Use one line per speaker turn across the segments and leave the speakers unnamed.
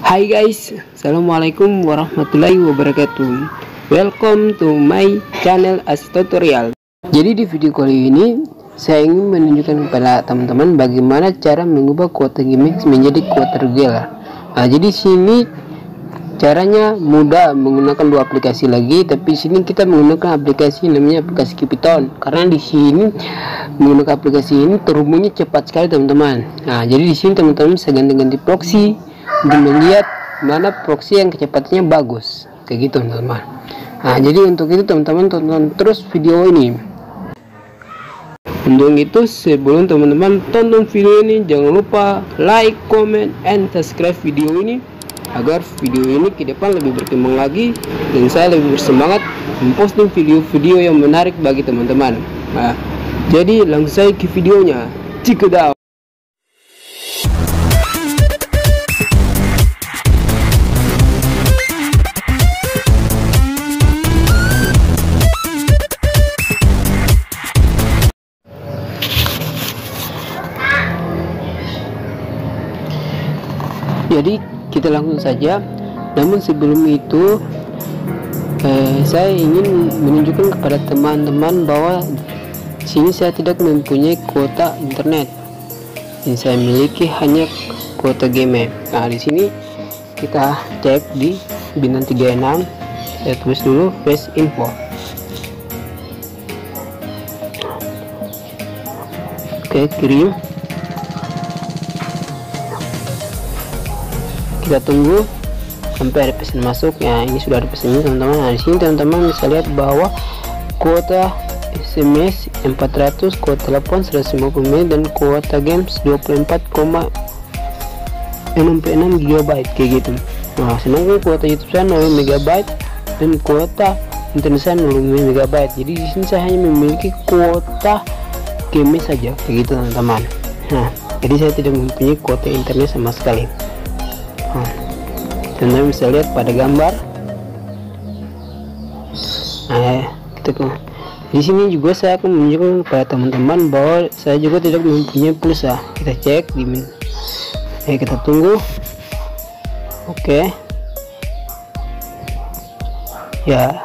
Hai guys, assalamualaikum warahmatullahi wabarakatuh. Welcome to my channel as tutorial. Jadi di video kali ini saya ingin menunjukkan kepada teman-teman bagaimana cara mengubah kuota GameX menjadi kuota regular. Nah, jadi sini caranya mudah, menggunakan dua aplikasi lagi, tapi sini kita menggunakan aplikasi namanya aplikasi Qpiton, karena di sini menggunakan aplikasi ini terhubungnya cepat sekali teman-teman. Nah, jadi di sini teman-teman bisa ganti-ganti proxy untuk melihat mana proxy yang kecepatannya bagus, kayak gitu teman-teman. Nah, jadi untuk itu teman-teman tonton terus video ini. Untuk itu sebelum teman-teman tonton video ini, jangan lupa like, comment, and subscribe video ini agar video ini ke depan lebih berkembang lagi dan saya lebih bersemangat memposting video-video yang menarik bagi teman-teman. Nah, jadi langsung saja ke videonya. Cikedaw. Jadi kita langsung saja. Namun sebelum itu saya ingin menunjukkan kepada teman-teman bahwa sini saya tidak mempunyai kuota internet. Yang saya miliki hanya kuota game. Nah, di sini kita cek di bintang 36. Saya tulis dulu flash info. Oke, kirim. Kita tunggu sampai ada pesan masuk. Ya, ini sudah ada pesannya teman-teman. Nah, di sini teman-teman bisa lihat bahwa kuota SMS 400, kuota telepon 150 MB dan kuota games 24,66 GB kayak gitu. Nah, sedangkan kuota YouTube saya 0 MB dan kuota internet saya 0 MB. Jadi di sini saya hanya memiliki kuota game saja kayak gitu teman-teman. Nah, jadi saya tidak mempunyai kuota internet sama sekali. Teman-teman bisa lihat pada gambar. Nah, di sini juga saya akan menunjukkan kepada teman-teman bahwa saya juga tidak mempunyai pulsa. Kita cek di kita tunggu. Oke. Ya,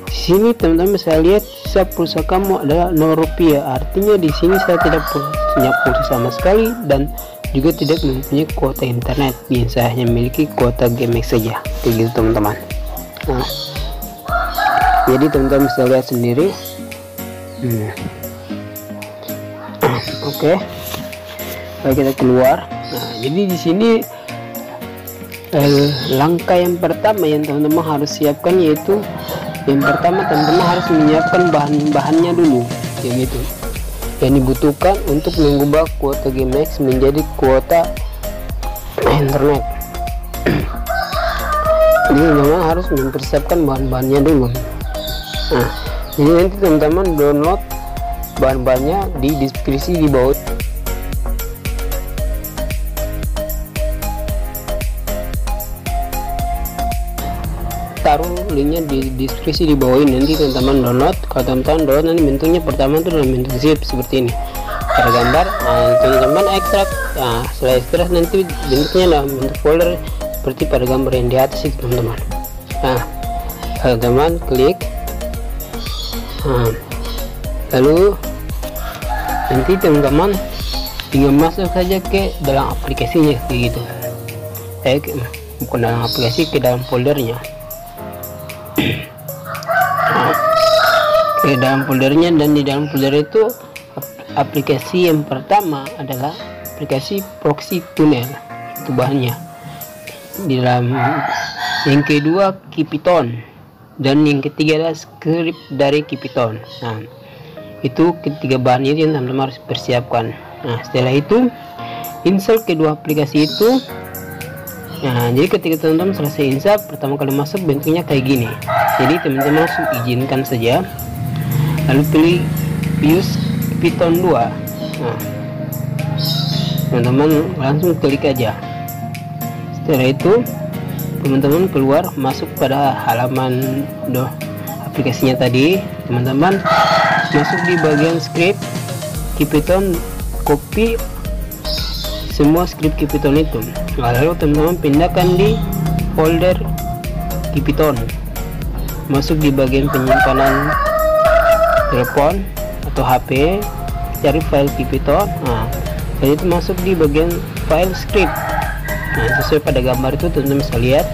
di sini teman-teman bisa lihat sisa pulsa kamu adalah 0 rupiah. Artinya di sini saya tidak punya pulsa sama sekali dan juga tidak mempunyai kuota internet. Yang saya hanya memiliki kuota GameX saja, kayak gitu teman-teman. Nah, jadi teman-teman bisa lihat sendiri. Oke. Baik, kita keluar. Nah, jadi di sini langkah yang pertama yang teman-teman harus siapkan yaitu yang pertama teman-teman harus menyiapkan bahan-bahannya dulu, kayak gitu, yang dibutuhkan untuk mengubah kuota GameX menjadi kuota internet. Jadi memang harus mempersiapkan bahan-bahannya dulu. Nah, jadi nanti teman-teman download bahan-bahannya di deskripsi di bawah. Taruh linknya di deskripsi di bawah ini, nanti teman-teman download. Kalau teman-teman download nanti bentuknya pertama itu dalam bentuk zip seperti ini, ada gambar. Nah, teman-teman ekstrak. Nah, setelah ekstrak nanti bentuknya dalam bentuk folder seperti pada gambar yang di atas itu teman-teman. Nah, teman-teman klik. Nah, lalu nanti teman-teman tinggal masuk saja ke dalam aplikasinya kayak gitu. Bukan dalam aplikasi, ke dalam foldernya. Ke dalam foldernya, dan di dalam folder itu aplikasi yang pertama adalah aplikasi proxy tunnel, itu bahannya. Di dalam yang kedua Qpiton, dan yang ketiga adalah script dari Qpiton. Nah, itu ketiga bahan itu yang teman-teman harus persiapkan. Nah, setelah itu install kedua aplikasi itu. Nah, jadi ketika teman-teman selesai install, pertama kali masuk bentuknya kayak gini. Jadi teman-teman langsung izinkan saja, lalu pilih use Qpiton 2. Nah, teman-teman langsung klik aja. Setelah itu teman-teman keluar, masuk pada halaman aplikasinya tadi. Teman-teman masuk di bagian script Qpiton, copy semua script Keypython itu. Lalu teman-teman pindahkan di folder Keypython, masuk di bagian penyimpanan telepon atau HP, cari file Keypython. Nah, jadi itu masuk di bagian file script. Nah, sesuai pada gambar itu teman-teman bisa lihat.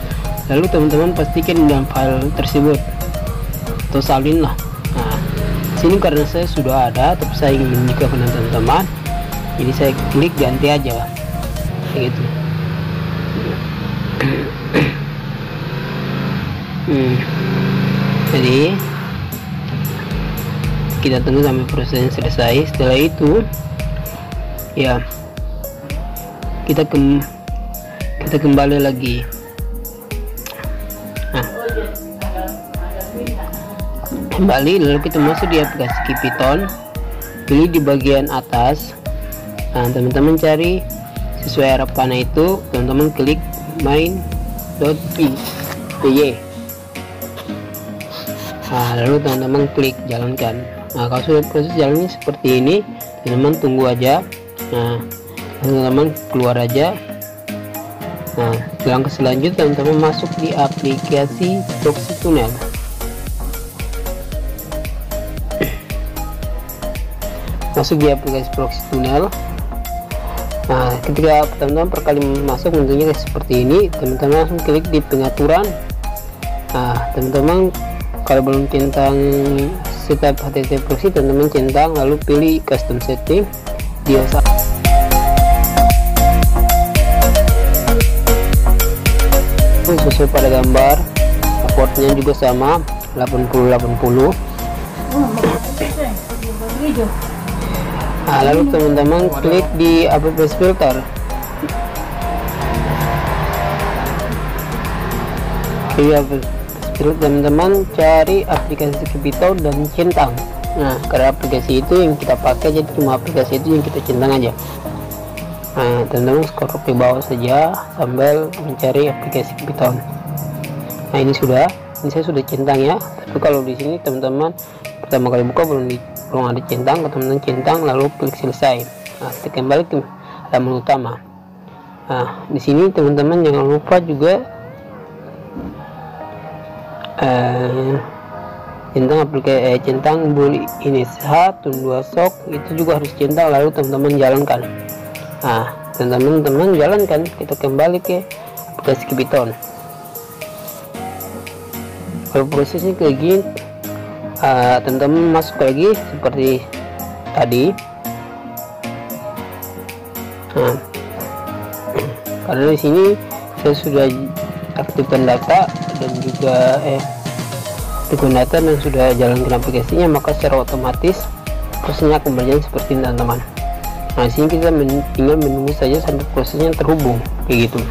Lalu teman-teman pastikan di dalam file tersebut atau salin lah. Nah, sini karena saya sudah ada, tapi saya ingin menunjukkan kepada teman-teman, jadi saya klik ganti aja kayak gitu. Jadi kita tunggu sampai prosesnya selesai. Setelah itu ya kita kembali lagi. Nah, kembali, lalu kita masuk di aplikasi Keypython, pilih di bagian atas. Nah, teman-teman cari sesuai harapan itu, teman-teman klik main.py. Nah, lalu teman-teman klik jalankan. Nah, kalau sudah proses jalannya seperti ini, teman-teman tunggu aja. Nah, teman-teman keluar aja. Nah, langkah selanjutnya teman-teman masuk di aplikasi Proxy Tunnel. Masuk di aplikasi Proxy Tunnel. Nah, ketika teman-teman perkali masuk bentuknya seperti ini, teman-teman langsung klik di pengaturan. Nah, teman-teman kalau belum centang setup HTTP proxy, teman-teman centang lalu pilih custom setting, dia sesuai pada gambar, portnya juga sama 8080. Nah, lalu teman-teman klik di application filter. Teman-teman cari aplikasi Keypython dan centang. Nah, karena aplikasi itu yang kita pakai, jadi cuma aplikasi itu yang kita centang aja. Nah, teman-teman scroll ke bawah saja sambil mencari aplikasi Keypython. Nah, ini saya sudah centang ya. Tapi kalau di sini teman-teman pertama kali buka belum ada centang, teman-teman centang lalu klik selesai. Nah, kita kembali ke halaman utama. Nah, di sini teman-teman jangan lupa juga centang bully ini tun 2 sok itu juga harus centang, lalu teman-teman jalankan. Nah, teman-teman jalankan, kita kembali ke aplikasi Keypython. Kalau prosesnya kayak gini, teman-teman masuk lagi seperti tadi. Nah, karena di sini saya sudah aktifkan data dan juga data dan sudah jalankan aplikasinya, maka secara otomatis prosesnya akan berjalan seperti ini teman-teman. Nah, sini kita tinggal menunggu saja sampai prosesnya terhubung kayak gitu.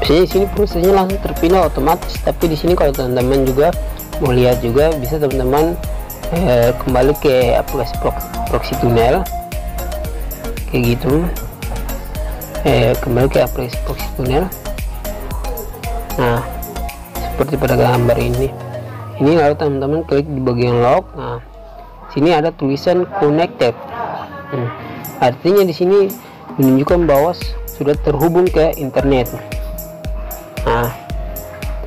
Biasanya di sini prosesnya langsung terpilih otomatis, tapi di sini kalau teman-teman juga mau lihat juga bisa teman-teman kembali ke aplikasi Proxy Tunnel kayak gitu. Kembali ke aplikasi Proxy Tunnel. Nah, seperti pada gambar ini lalu teman-teman klik di bagian log. Nah, sini ada tulisan connected. Artinya di sini menunjukkan bahwa sudah terhubung ke internet. Nah,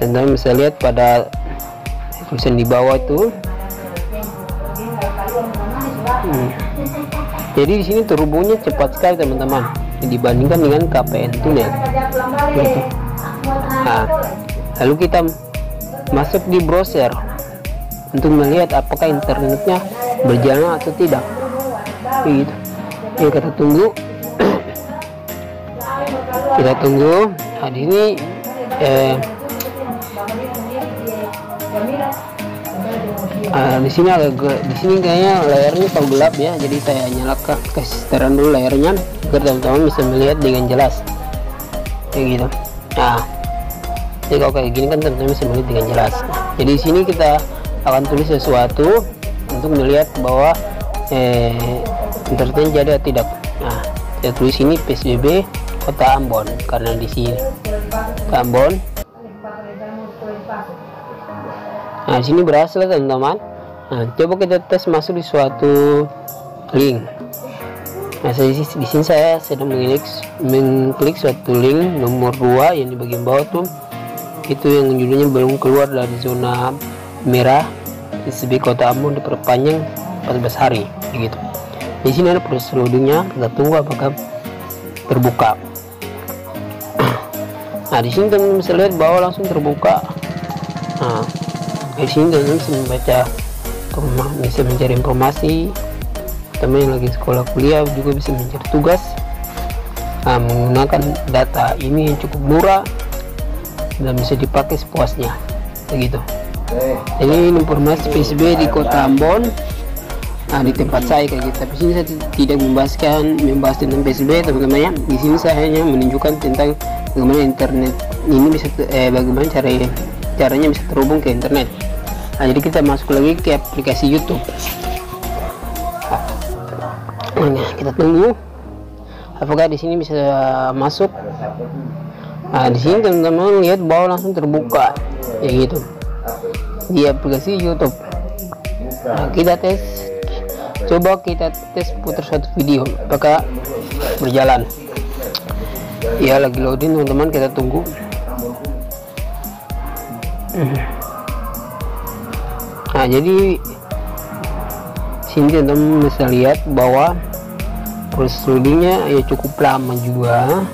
teman-teman bisa lihat pada tulisan di bawah itu. Jadi di sini terhubungnya cepat sekali teman-teman dibandingkan dengan KPN Tunnel. Gitu. Nah, lalu kita masuk di browser untuk melihat apakah internetnya berjalan atau tidak. Gitu. Ya, kita tunggu. Kita tunggu. Nah, di sini di sini kayaknya layarnya terlalu gelap ya, jadi saya nyalakan, kasih seteran dulu layarnya agar teman-teman bisa melihat dengan jelas kayak gitu. Nah, jadi kalau kayak gini kan teman-teman bisa melihat dengan jelas. Jadi di sini kita akan tulis sesuatu untuk melihat bahwa internetnya jadi atau tidak. Nah, saya tulis ini PSBB Kota Ambon karena di sini Kota Ambon. Nah, di sini berhasil teman-teman. Nah, coba kita tes masuk di suatu link. Nah, di sini saya sedang mengklik suatu link nomor 2 yang di bagian bawah tuh, itu yang judulnya belum keluar dari zona merah PSBB Kota Ambon diperpanjang 14 hari gitu. Di sini ada proses loadingnya, kita tunggu apakah terbuka. Nah, di sini teman-teman bisa lihat bahwa langsung terbuka. Nah, di sini teman-teman bisa membaca, bisa mencari informasi. Teman yang lagi sekolah kuliah juga bisa mencari tugas. Nah, menggunakan data ini yang cukup murah dan bisa dipakai sepuasnya, begitu. Ini informasi PSBB di Kota Ambon. Nah, di tempat saya kayak gitu. Tapi sini saya tidak membahas tentang PSBB, teman-teman ya. Di sini saya hanya menunjukkan tentang bagaimana internet ini bisa bagaimana caranya bisa terhubung ke internet. Nah, jadi kita masuk lagi ke aplikasi YouTube. Nah, kita tunggu apakah di sini bisa masuk. Nah, di sini teman-teman lihat bahwa langsung terbuka ya gitu di aplikasi YouTube. Nah, kita tes. Coba kita tes putar suatu video apakah berjalan. Ya, lagi loading teman-teman, kita tunggu. Nah, jadi sini teman-teman bisa lihat bahwa proses loadingnya ya cukup lama juga.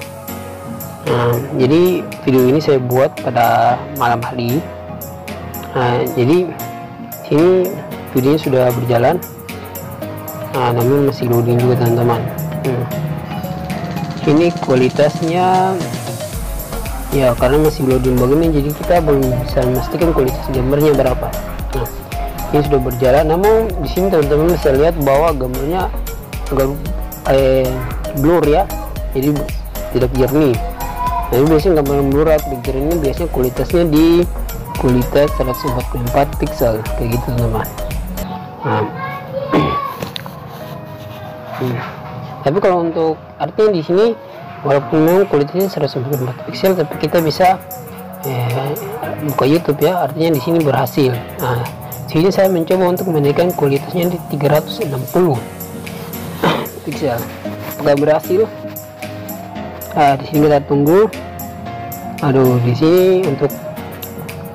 Nah, jadi video ini saya buat pada malam hari. Nah, jadi sini videonya sudah berjalan. Nah, namun masih loading juga teman-teman. Ini kualitasnya ya karena masih loading begini, jadi kita belum bisa memastikan kualitas gambarnya berapa. Nah, ini sudah berjalan, namun di sini teman-teman bisa lihat bahwa gambarnya agak blur ya, jadi tidak jernih. Nah, ini biasanya gambar blur atau jernih biasanya kualitasnya di kualitas 144 pixel kayak gitu teman-teman. Nah, tapi kalau untuk artinya di sini walaupun memang kualitasnya 144 pixel, tapi kita bisa buka YouTube ya, artinya di sini berhasil. Nah, sini saya mencoba untuk menaikkan kualitasnya di 360 pixel. Apakah berhasil? Nah, di sini kita tunggu. Aduh, di sini untuk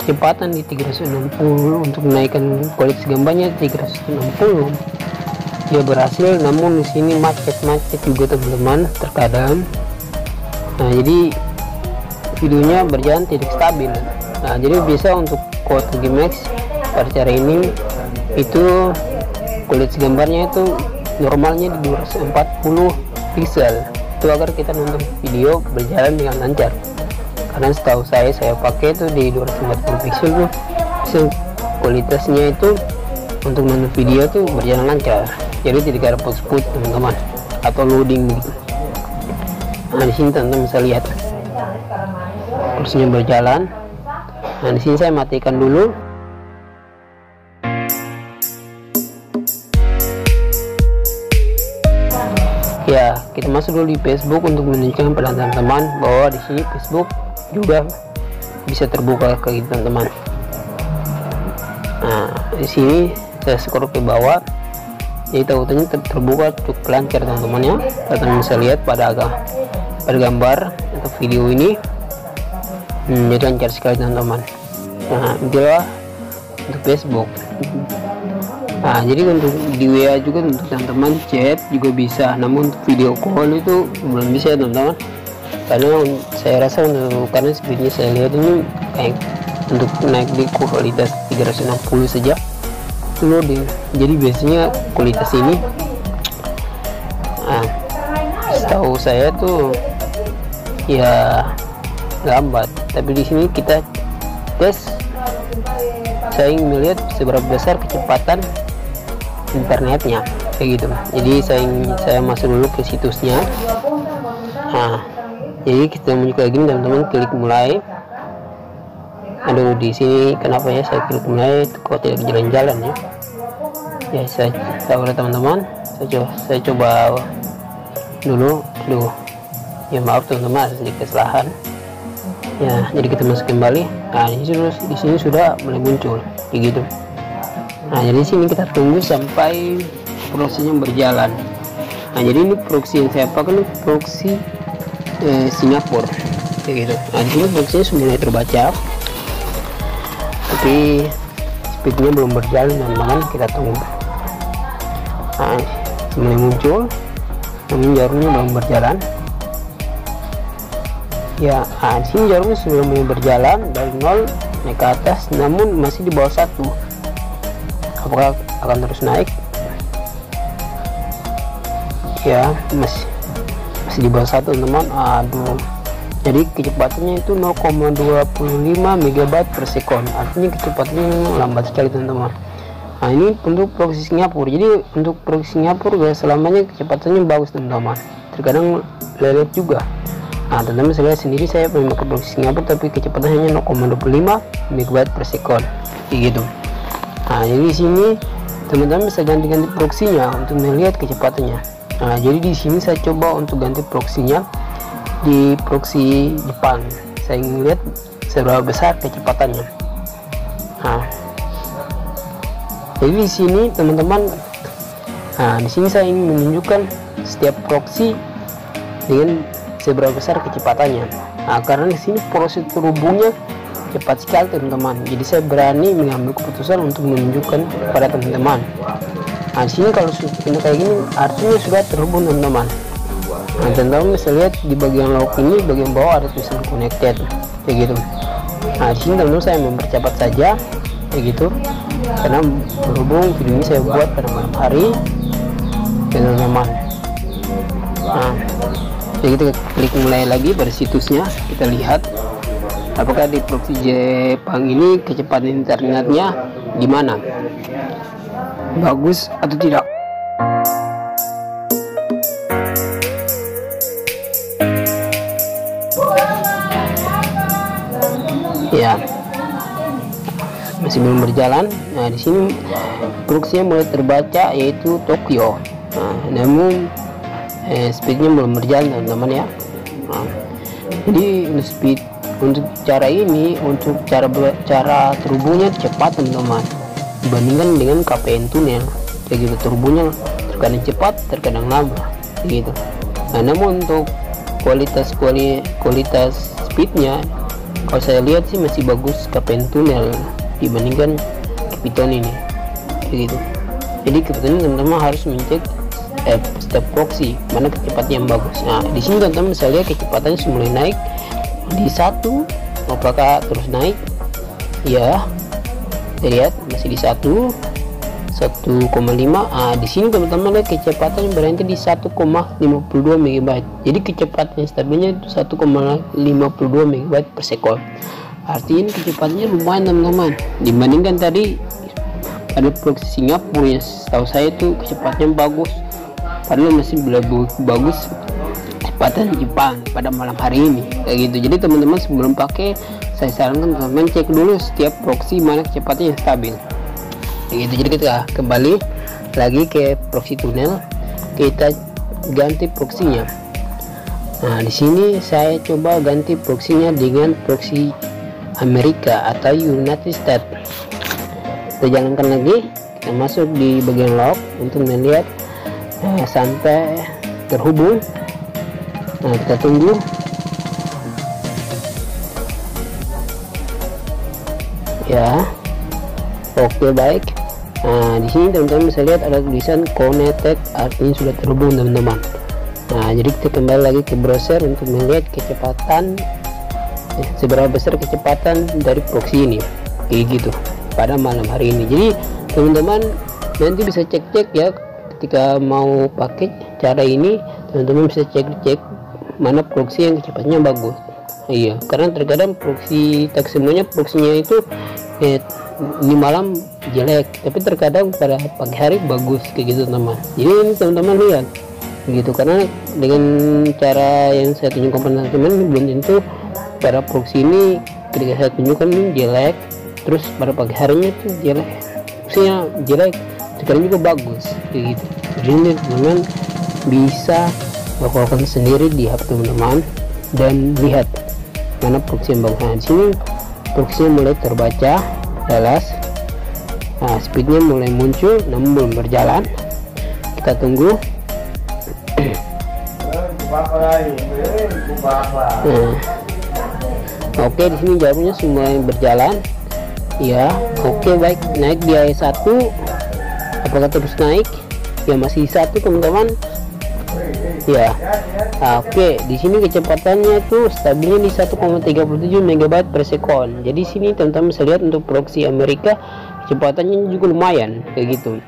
kecepatan di 360, untuk menaikkan kualitas gambarnya 360. Ya berhasil, namun di sini macet juga teman-teman terkadang. Nah, jadi videonya berjalan tidak stabil. Nah, jadi bisa untuk Quad Max pada cara ini itu kualitas gambarnya itu normalnya di 240 pixel. Itu agar kita nonton video berjalan dengan lancar. Karena setahu saya pakai itu di 240 pixel tuh bisa kualitasnya itu untuk nonton video tuh berjalan lancar. Jadi tidak ada put teman-teman atau loading gitu. Nah, di sini teman-teman bisa lihat kursinya berjalan. Nah, di sini saya matikan dulu. Ya, kita masuk dulu di Facebook untuk menunjukkan pada teman-teman bahwa di sini Facebook juga bisa terbuka ke teman-teman. Nah, di sini saya scroll ke bawah. Jadi tautannya terbuka cukup lancar teman-teman ya. Teman-teman bisa lihat pada gambar atau video ini jadi lancar sekali teman-teman. Nah, itulah untuk Facebook. Nah, jadi untuk di WA juga untuk teman-teman chat juga bisa, namun untuk video call itu belum bisa teman-teman, karena saya rasa karena speednya saya lihat ini kayak untuk naik di kualitas 360 saja itu loading. Jadi biasanya kualitas ini setahu saya tuh ya lambat, tapi di sini kita tes. Saya ingin melihat seberapa besar kecepatan internetnya kayak gitu. Jadi saya masuk dulu ke situsnya. Nah, jadi kita menuju kayak gini teman-teman, klik mulai. Aduh, di sini kenapa ya saya klik mulai kok tidak jalan-jalan ya. Ya, saya tahu teman-teman, saya coba dulu. Aduh, ya maaf teman-teman, ada sedikit kesalahan ya. Jadi kita masuk kembali. Nah, di sini sudah mulai muncul kayak gitu. Nah, jadi sini kita tunggu sampai prosesnya berjalan. Nah, jadi ini proxy yang saya pakai ini proxy Singapura kayak gitu. Nah, di sini proxy sudah mulai terbaca, tapi speednya belum berjalan teman-teman, kita tunggu. Nah, mulai muncul, namun jarumnya belum berjalan. Ya, di sini jarumnya sudah mulai berjalan dari 0 naik ke atas, namun masih di bawah 1. Apakah akan terus naik? Ya, masih di bawah 1 teman. Aduh, jadi kecepatannya itu 0,25 MB per sekon, artinya kecepatannya lambat sekali teman-teman. Nah, ini untuk proxy Singapura. Jadi untuk proxy Singapura gak selamanya kecepatannya bagus teman-teman, terkadang lelet juga. Nah, teman-teman saya lihat sendiri, saya memakai proxy Singapura tapi kecepatannya hanya 0,25 MB per sekon kayak gitu. Nah, jadi di sini teman-teman bisa ganti-ganti proxy-nya untuk melihat kecepatannya. Nah, jadi di sini saya coba untuk ganti proxy-nya di proxy Jepang. Saya ingin lihat seberapa besar kecepatannya. Nah, jadi di sini teman-teman, nah di sini saya ingin menunjukkan setiap proxy dengan seberapa besar kecepatannya. Nah, karena di sini proses terhubungnya cepat sekali teman-teman, jadi saya berani mengambil keputusan untuk menunjukkan kepada teman-teman. Nah, di sini kalau sudah kayak gini artinya sudah terhubung teman-teman. Nah, teman-teman bisa lihat di bagian log ini, bagian bawah ada tulisan connected kayak gitu. Nah, di sini teman-teman saya mempercepat saja kayak gitu, karena berhubung video ini saya buat pada malam hari teman-teman. Nah, jadi kita klik mulai lagi pada situsnya, kita lihat apakah di proxy Jepang ini kecepatan internetnya gimana, bagus atau tidak. Ya, masih belum berjalan. Nah, di sini proxy mulai terbaca yaitu Tokyo. Nah, namun speednya belum berjalan teman-teman ya. Nah, jadi untuk cara ini, untuk cara terhubungnya cepat teman-teman, dibandingkan dengan KPN tunnel kayak gitu. Terhubungnya terkadang cepat, terkadang lambat gitu. Nah, namun untuk kualitas speednya, kalau saya lihat sih masih bagus KPN tunnel dibandingkan Kepiton ini kayak gitu. Jadi Kepiton ini teman-teman harus mencek setiap proxy mana kecepatan yang bagus. Nah, di sini teman-teman bisa lihat kecepatannya sudah mulai naik di 1. Apakah terus naik? Ya, kita lihat masih di 1,5. Di sini teman-teman lihat kecepatan berhenti di 1,52 MB. Jadi kecepatan stabilnya itu 1,52 MB per sekon. Artinya kecepatannya lumayan teman-teman, dibandingkan tadi ada proxy Singapura yang setahu saya itu kecepatannya bagus, padahal masih bagus kecepatan Jepang pada malam hari ini kayak gitu. Jadi teman-teman sebelum pakai, saya sarankan teman-teman cek dulu setiap proxy mana kecepatannya yang stabil kayak gitu. Jadi kita kembali lagi ke proxy tunnel, kita ganti proxy-nya. Nah, di sini saya coba ganti proxy-nya dengan proxy Amerika atau United States. Kita jalankan lagi, kita masuk di bagian log untuk melihat sampai terhubung. Nah, kita tunggu. Ya, oke, baik. Nah, di sini teman-teman bisa lihat ada tulisan connected, artinya sudah terhubung teman-teman. Nah, jadi kita kembali lagi ke browser untuk melihat kecepatan, seberapa besar kecepatan dari proxy ini kayak gitu pada malam hari ini. Jadi teman-teman nanti bisa cek-cek ya, ketika mau pakai cara ini teman-teman bisa cek mana proxy yang kecepatannya bagus. Iya, karena terkadang proxy tak semuanya proxy-nya itu di malam jelek, tapi terkadang pada pagi hari bagus kayak gitu teman. Jadi ini teman-teman lihat begitu, karena dengan cara yang saya tunjukkan pada teman-teman belum tentu pada proxy ini ketika saya tunjukkan ini jelek, terus pada pagi harinya tuh jelek, proxy-nya jelek, terkadang juga bagus kayak gitu. Jadi ini teman-teman bisa lakukan sendiri di HP teman-teman dan lihat mana proxy yang bagus. Nah, di sini proxy mulai terbaca jelas. Nah, speednya mulai muncul namun belum berjalan. Kita tunggu. Oke, di sini jarumnya semua berjalan. Ya, oke, baik. Naik di I1. Apakah terus naik? Ya, masih 1 teman-teman. Ya, oke. Di sini kecepatannya tuh stabilnya di 1,37 MB per second. Jadi sini teman-teman bisa lihat untuk proxy Amerika kecepatannya juga lumayan kayak gitu.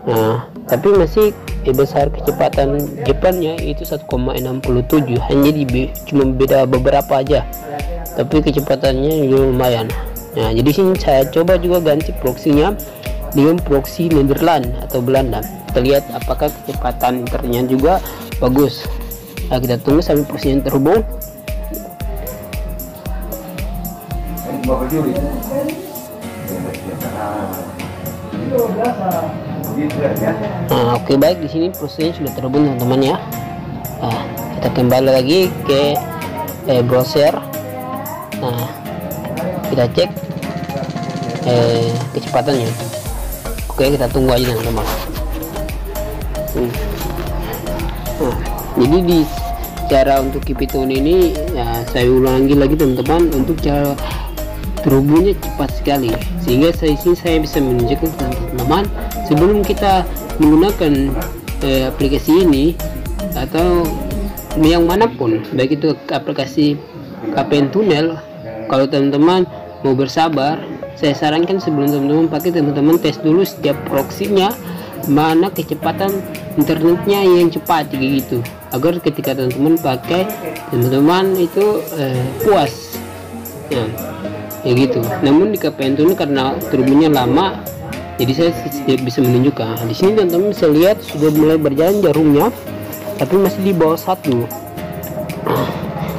Nah, tapi masih besar kecepatan Jepannya itu 1,67, hanya cuma beda beberapa aja, tapi kecepatannya juga lumayan. Nah, jadi sini saya coba juga ganti proxy-nya dengan proxy Nederland atau Belanda. Kita lihat apakah kecepatan internetnya juga bagus. Nah, kita tunggu sampai proxy terhubung. Nah, oke, baik, di sini prosesnya sudah terhubung teman-teman ya. Nah, kita kembali lagi ke browser. Nah, kita cek kecepatannya. Oke, kita tunggu aja teman-teman. Nah, jadi di cara untuk Kipiton ini ya, saya ulangi lagi teman-teman, untuk cara terhubungnya cepat sekali, sehingga saya bisa menunjukkan ke teman-teman sebelum kita menggunakan aplikasi ini atau yang manapun, baik itu aplikasi KPN Tunnel. Kalau teman-teman mau bersabar, saya sarankan sebelum teman-teman pakai, teman-teman tes dulu setiap proxy-nya mana kecepatan internetnya yang cepat gitu, agar ketika teman-teman pakai, teman-teman itu puas ya gitu. Namun di KPN Tunnel karena terhubungnya lama, jadi saya tidak bisa menunjukkan. Di sini teman-teman bisa lihat sudah mulai berjalan jarumnya, tapi masih di bawah 1.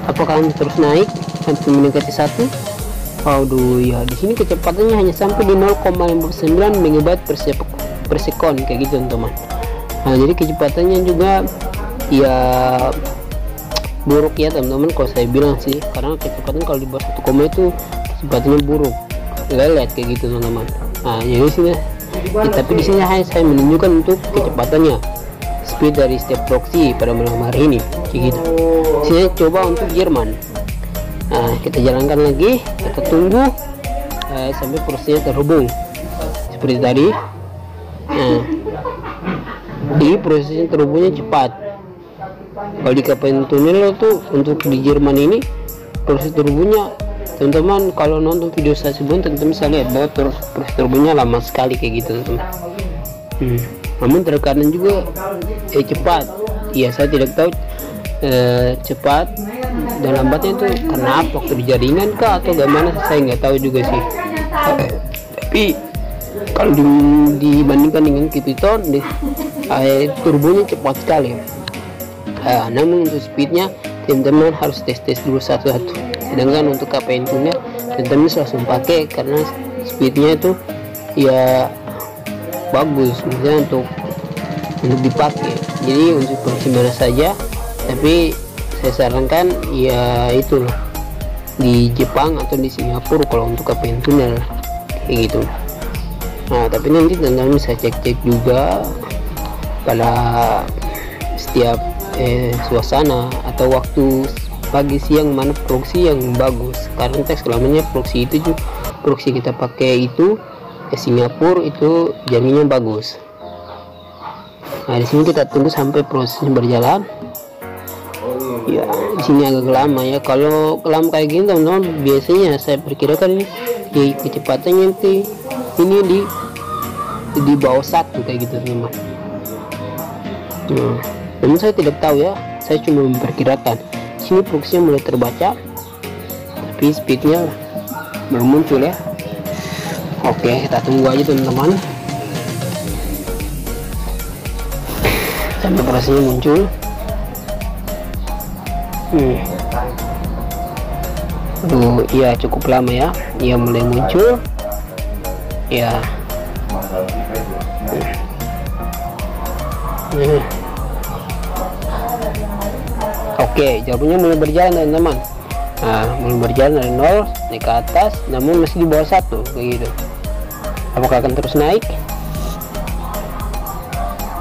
Apakah terus naik sampai mendekati 1? Aduh ya, di sini kecepatannya hanya sampai di 0,59 MB per second kayak gitu teman-teman. Nah, jadi kecepatannya juga ya buruk ya teman-teman, kalau saya bilang sih, karena kecepatan kalau di bawah 1, itu kecepatannya buruk, lelet kayak gitu teman-teman. Nah, jadi sini tapi di sini saya menunjukkan untuk kecepatannya, speed dari setiap proxy pada malam hari ini kayak gitu. Saya coba untuk Jerman. Nah, kita jalankan lagi, kita tunggu sampai prosesnya terhubung seperti tadi. Nah, ini prosesnya terhubungnya cepat. Kalau di KPN Tunnel tuh untuk di Jerman ini proses terhubungnya, teman-teman kalau nonton video saya sebelum, teman-teman bisa lihat bahwa proses terhubungnya lama sekali kayak gitu teman-teman. Namun terkadang juga cepat. Ya, saya tidak tahu cepat dan lambatnya itu karena apa, waktu di jaringan kah atau gimana, saya nggak tahu juga sih. Tapi kalau dibandingkan dengan Kipiton, turbonya cepat sekali. Namun untuk speednya teman-teman harus tes dulu satu-satu. Sedangkan untuk KPN Tunnel teman-teman langsung pakai karena speednya itu ya bagus, misalnya untuk dipakai. Jadi untuk proxy mana saja, tapi saya sarankan ya itu di Jepang atau di Singapura kalau untuk KPN Tunnel kayak gitu. Nah, tapi nanti teman-teman bisa cek juga pada setiap suasana atau waktu pagi siang mana proxy yang bagus, karena teks namanya proxy itu juga, proxy kita pakai itu Singapura itu jaringannya bagus. Nah, di sini kita tunggu sampai prosesnya berjalan. Ya, di sini agak lama ya. Kalau lama kayak gini teman-teman, biasanya saya perkirakan ini di kecepatannya ini di bawah 1 kayak gitu teman-teman. Namun saya tidak tahu ya, saya cuma memperkirakan. Sini proxy mulai terbaca, tapi speednya belum muncul ya. Oke, kita tunggu aja teman-teman sampai prosesnya muncul. Aduh, iya cukup lama ya. Ia mulai muncul. Ya. Oke, jawabannya mulai berjalan teman-teman. Nah, mulai berjalan dari 0 naik ke atas, namun masih di bawah 1 kayak gitu. apakah akan terus naik?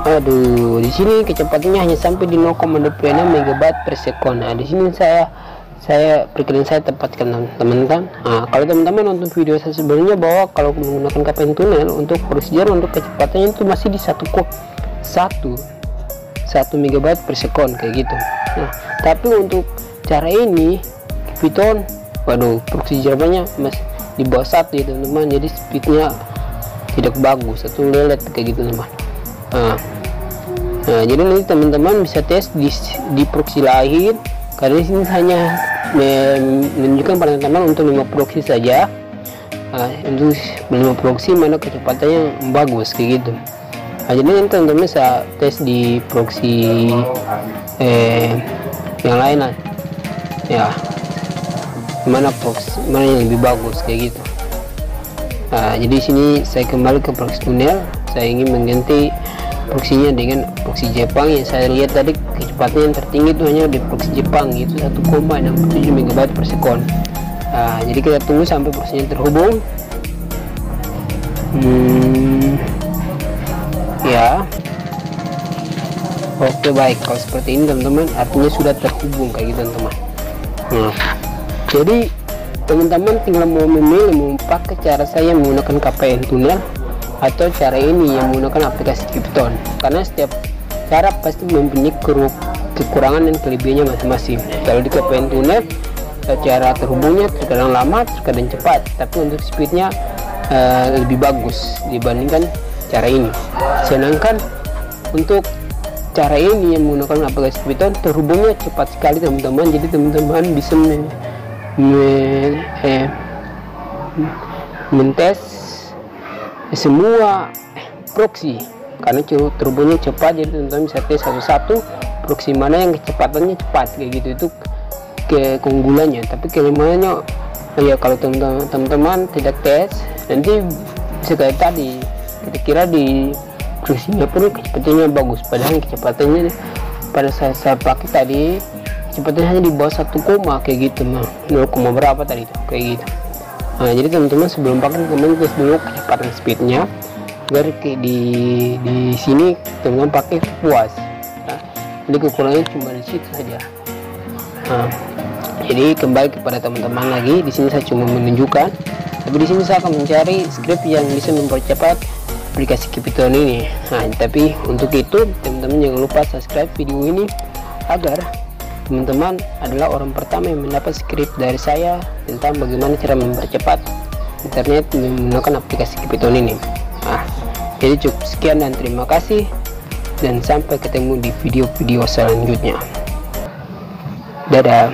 Aduh, di sini kecepatannya hanya sampai di 0,26 MB per sekon. Nah, di sini saya perkiraan saya tempatkan teman-teman. Nah, kalau teman-teman nonton video saya sebelumnya bahwa kalau menggunakan KPN tunnel untuk prosedur untuk kecepatannya itu masih di 1 MB per sekon kayak gitu. Nah, tapi untuk cara ini Python, waduh, proxy jawabannya masih di bawah 1 ya teman-teman, jadi speednya tidak bagus, satu lelet kayak gitu teman. Nah, jadi nanti teman-teman bisa tes di proxy lain, karena di sini hanya menunjukkan pada teman-teman untuk 5 proxy saja. Untuk 5 proxy mana kecepatannya bagus kayak gitu. Nah, jadi nanti teman-teman bisa tes di proxy yang lain lah ya, mana yang lebih bagus kayak gitu. Nah, jadi sini saya kembali ke proxy tunnel, saya ingin mengganti proxy-nya dengan proxy Jepang yang saya lihat tadi kecepatan yang tertinggi itu hanya di proxy Jepang, itu 1,67 MB per sekon. Nah, jadi kita tunggu sampai proxy-nya terhubung. Ya, oke, baik. Kalau seperti ini teman-teman, artinya sudah terhubung kayak gitu teman-teman. Nah, jadi teman-teman tinggal mau memilih mau pakai cara saya menggunakan KPN tunnel atau cara ini yang menggunakan aplikasi Python, karena setiap cara pasti mempunyai kekurangan dan kelebihannya masing-masing. Kalau di KPN tunnel cara terhubungnya terkadang lama, terkadang cepat, tapi untuk speednya lebih bagus dibandingkan cara ini. Sedangkan untuk cara ini yang menggunakan aplikasi Python terhubungnya cepat sekali teman-teman, jadi teman-teman bisa mentes semua proxy karena terhubungnya cepat, jadi teman-teman bisa tes satu-satu proxy mana yang kecepatannya cepat kayak gitu. Itu keunggulannya. Tapi kelemahannya ya kalau teman-teman tidak tes, nanti bisa kayak tadi kita kira di proxy-nya pun kecepatannya bagus, padahal kecepatannya pada saya pakai tadi kecepatannya hanya di bawah 1, kayak gitu, 0, berapa tadi itu kayak gitu. Nah, jadi teman-teman sebelum pakai teman-teman tes dulu kecepatan speednya agar di sini teman-teman pakai puas. Nah, jadi kekurangannya cuma di situ saja. Nah, jadi kembali kepada teman-teman lagi, di sini saya cuma menunjukkan, tapi di sini saya akan mencari script yang bisa mempercepat aplikasi Python ini. Nah, tapi untuk itu teman-teman jangan lupa subscribe video ini agar teman-teman adalah orang pertama yang mendapat script dari saya tentang bagaimana cara mempercepat internet menggunakan aplikasi Python ini. Nah, jadi cukup sekian dan terima kasih, dan sampai ketemu di video-video selanjutnya. Dadah.